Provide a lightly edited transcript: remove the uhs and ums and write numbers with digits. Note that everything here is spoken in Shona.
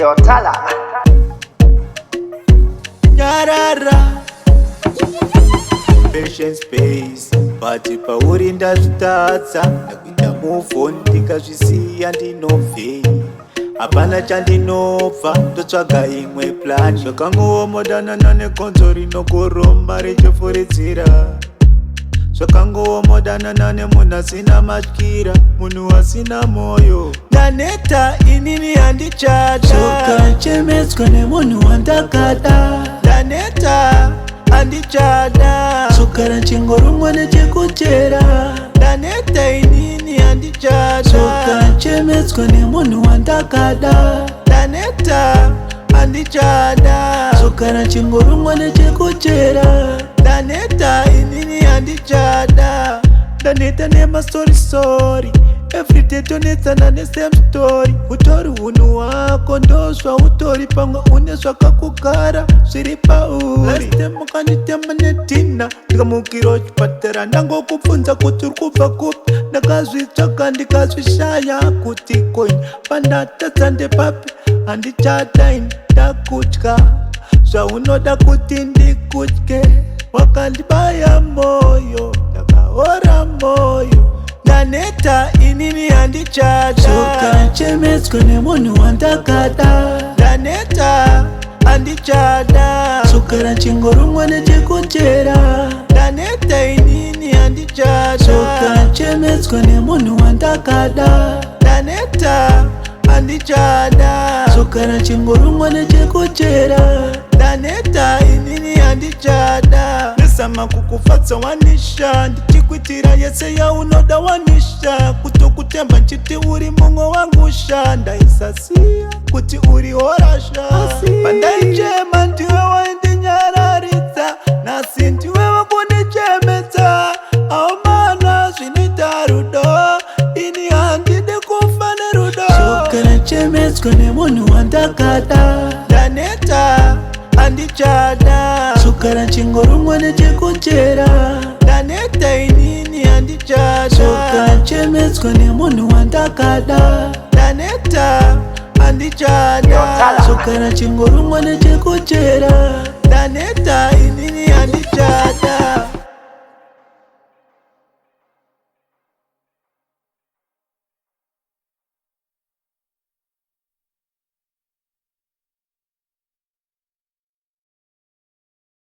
Yo tala Nyarara Patient space Pati pauri ndazvitatsa Nakuita move on ndikazvisiya ndinobvei Hapana chandinobva ndotsvaga imwe plan Zvakangoomodana negonzo rinokoroma richifuridzira Zvakangoomodana nemunhu asina matyira Munhu asina moyo Ndaneta inini handichada Zvokachemetswa nemunhu wandakada Ndaneta handichada Zvokara chingorumwa nechekuchera Ndaneta inini handichada Zvokachemetswa nemunhu wandakada Ndaneta handichada Zvokara chingorumwa nechekuchera Ndaneta inini handichada Ndaneta nema story Everyday tonetsana ne same story Utori hunhu hwako ndozva utori pamwe une zvakakugara zviri pauri Last time ukanditema nedhina ndikamukira chipatara ndangokubvunza kuti uri kubva kupi ndakazvitsvaga ndikazvishaya kuti coin pandatadza ndepapi handichada ini ndakutya zvaunoda kuti ndikutye wakandibaya moyo ndakaora moyo Ndaneta inini handichada Zvokachemetswa nemunhu wandakada Ndaneta handichada Zvokara chingorumwa nechekuchera Ndaneta inini handichada Zvokachemetswa nemunhu wandakada Ndaneta handichada Zvokara chingorumwa nechekuchera Ndaneta inini handichada Ndazama kukufadza wanisha Ndichikuitira yese yaunoda wanisha Kutokutemba nchiti uri mumwe wangusha Ndaisasiya kuti uri horasha Pandaichema ndiwe waindinyararidza Nasi ndiwe wakunichemedza Aumana zvinoita rudo Ini handidi kufa nerudo Zvokara chemetswa nemunhu wandakada Ndaneta handichada Zvokara chingorumwa nechekuchera Ndaneta inini handichada Zvokachemetswa nemunhu wandakada Ndaneta handichada Zvokara chingorumwa nechekuchera